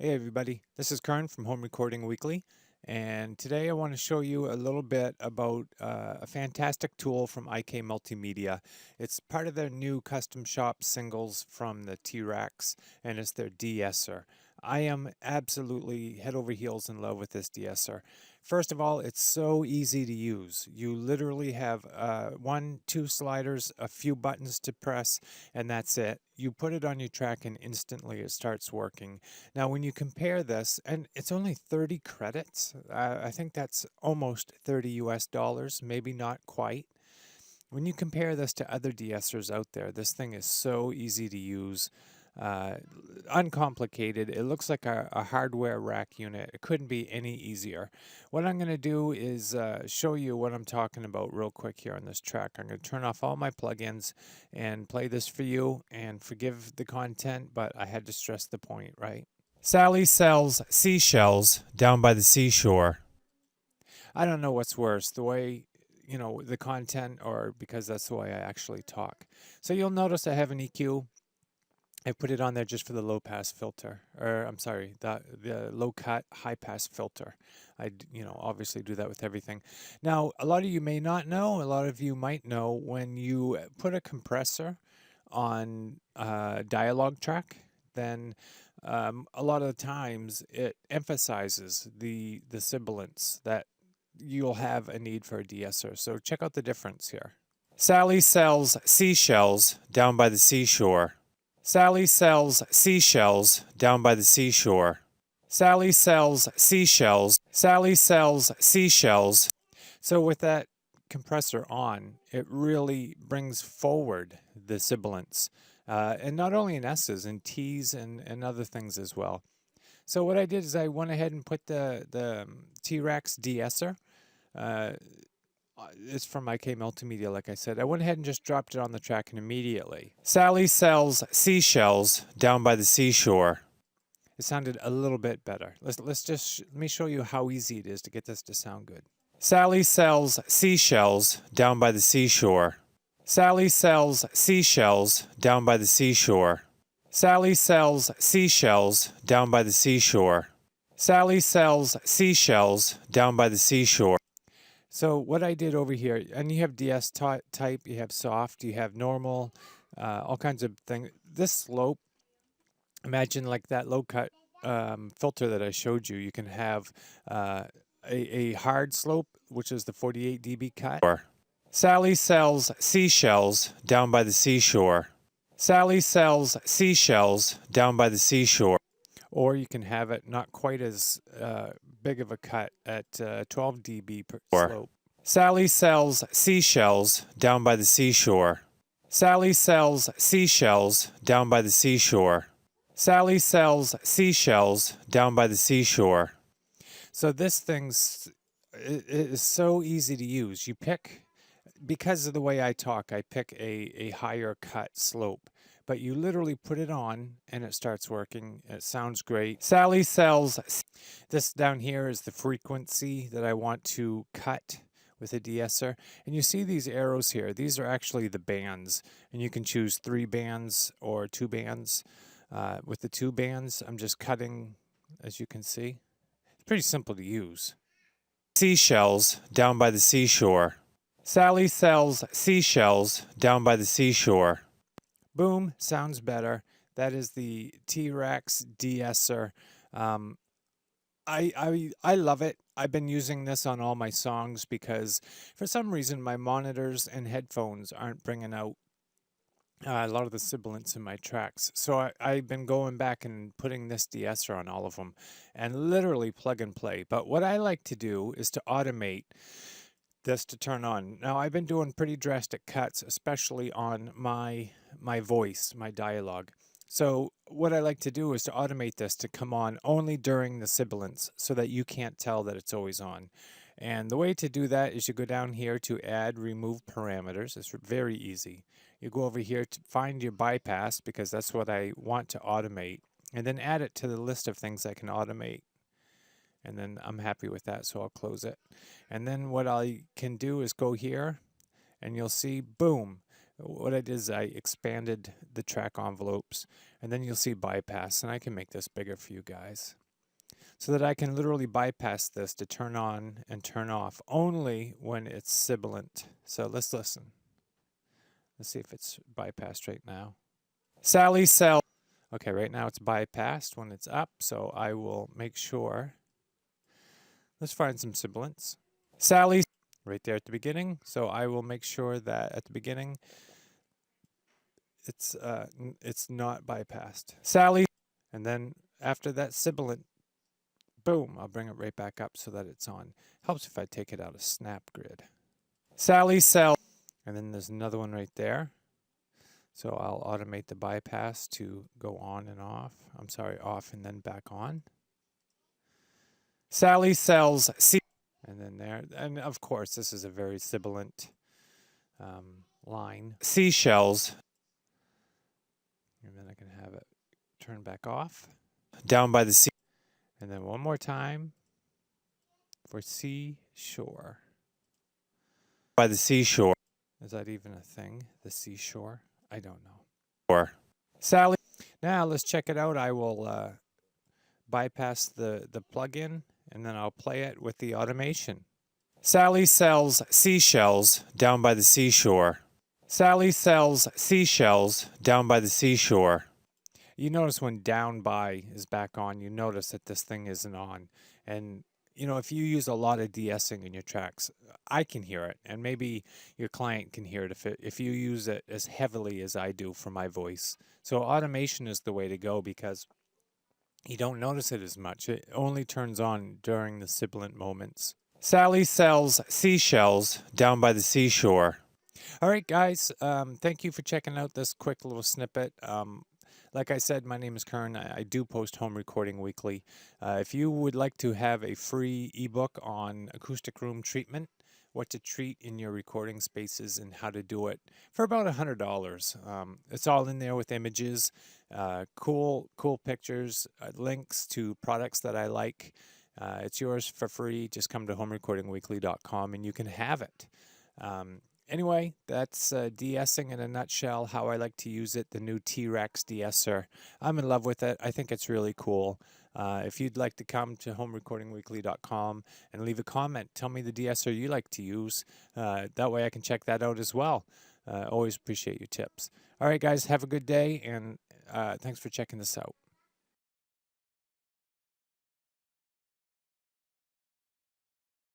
Hey everybody, this is Kern from Home Recording Weekly, and today I want to show you a little bit about a fantastic tool from IK Multimedia. It's part of their new custom shop singles from the T-racks, and it's their de-esser. I am absolutely head over heels in love with this de-esser. First of all, it's so easy to use. You literally have two sliders, a few buttons to press, and that's it. You put it on your track and instantly it starts working. Now, when you compare this, and it's only 30 credits, I think that's almost 30 US dollars, maybe not quite. When you compare this to other de-essers out there, this thing is so easy to use, uh, uncomplicated. It looks like a hardware rack unit. It couldn't be any easier. What I'm going to do is show you what I'm talking about real quick here on this track. I'm going to turn off all my plugins and play this for you, and forgive the content, but I had to stress the point, right? Sally sells seashells down by the seashore. I don't know what's worse, the way, the content, or because that's the way I actually talk. So you'll notice I have an EQ. I put it on there just for the low pass filter, or I'm sorry, the low cut high pass filter. Obviously do that with everything. Now, a lot of you may not know, a lot of you might know, when you put a compressor on a dialogue track, then a lot of the times it emphasizes the sibilants that you'll have a need for a de-esser. So check out the difference here. Sally sells seashells down by the seashore. Sally sells seashells down by the seashore. Sally sells seashells. Sally sells seashells. So with that compressor on, it really brings forward the sibilants. And not only in S's, in T's and other things as well. So what I did is I went ahead and put the T-racks De-esser. Uh, it's from IK Multimedia, like I said. I went ahead and just dropped it on the track, and immediately, Sally sells seashells down by the seashore. It sounded a little bit better. Let me show you how easy it is to get this to sound good. Sally sells seashells down by the seashore. Sally sells seashells down by the seashore. Sally sells seashells down by the seashore. Sally sells seashells down by the seashore. So what I did over here, and you have DS type, you have soft, you have normal, all kinds of things. This slope, imagine like that low cut filter that I showed you. You can have a hard slope, which is the 48 dB cut. Sally sells seashells down by the seashore. Sally sells seashells down by the seashore. Or you can have it not quite as big of a cut at 12 dB per slope. Sally sells seashells down by the seashore. Sally sells seashells down by the seashore. Sally sells seashells down by the seashore. So this it is so easy to use. You pick, because of the way I talk, I pick a higher cut slope. But you literally put it on and it starts working. It sounds great. Sally sells. This down here is the frequency that I want to cut with a de-esser. And you see these arrows here. These are actually the bands. And you can choose 3 bands or 2 bands. With the 2 bands, I'm just cutting, as you can see. It's pretty simple to use. Seashells down by the seashore. Sally sells seashells down by the seashore. Boom, sounds better. That is the T-racks De-esser. I love it. I've been using this on all my songs because for some reason my monitors and headphones aren't bringing out a lot of the sibilants in my tracks. So I've been going back and putting this de-esser on all of them and literally plug and play. But what I like to do is to automate this to turn on. Now, I've been doing pretty drastic cuts, especially on my voice, my dialogue. So what I like to do is to automate this to come on only during the sibilants so that you can't tell that it's always on. And the way to do that is you go down here to add remove parameters. It's very easy. You go over here to find your bypass, because that's what I want to automate, and then add it to the list of things I can automate. And then I'm happy with that, so I'll close it. And then what I can do is go here, and you'll see, boom, what I did is I expanded the track envelopes, and then you'll see bypass, and I can make this bigger for you guys, so that I can literally bypass this to turn on and turn off only when it's sibilant. So let's listen. Let's see if it's bypassed right now. Sally sells. Okay, right now it's bypassed when it's up, so I will make sure. Let's find some sibilants. Sally, right there at the beginning, so I will make sure that at the beginning it's not bypassed. Sally, and then after that sibilant, boom, I'll bring it right back up so that it's on. Helps if I take it out of SnapGrid. Sally sells, and then there's another one right there. So I'll automate the bypass to go on and off. I'm sorry, off and then back on. Sally sells, and then there, and of course this is a very sibilant line. Seashells, and then I can have it turn back off. Down by the sea, and then one more time for seashore. By the seashore. Is that even a thing? The seashore? I don't know. Or Sally. Now let's check it out. I will bypass the plugin, and then I'll play it with the automation. Sally sells seashells down by the seashore. Sally sells seashells down by the seashore. You notice when down by is back on, you notice that this thing isn't on. And you know, if you use a lot of de-essing in your tracks, I can hear it, and maybe your client can hear it if you use it as heavily as I do for my voice. So automation is the way to go because you don't notice it as much. It only turns on during the sibilant moments. Sally sells seashells down by the seashore. All right, guys, thank you for checking out this quick little snippet. Like I said, my name is Kern. I do post home recording weekly. If you would like to have a free ebook on acoustic room treatment, what to treat in your recording spaces and how to do it for about $100. It's all in there with images, cool pictures, links to products that I like. It's yours for free. Just come to homerecordingweekly.com and you can have it. Anyway, that's de-essing in a nutshell, how I like to use it, the new T-racks De-esser. I'm in love with it. I think it's really cool. If you'd like to come to homerecordingweekly.com and leave a comment, tell me the de-esser you like to use. That way I can check that out as well. Always appreciate your tips. All right, guys, have a good day, and thanks for checking this out.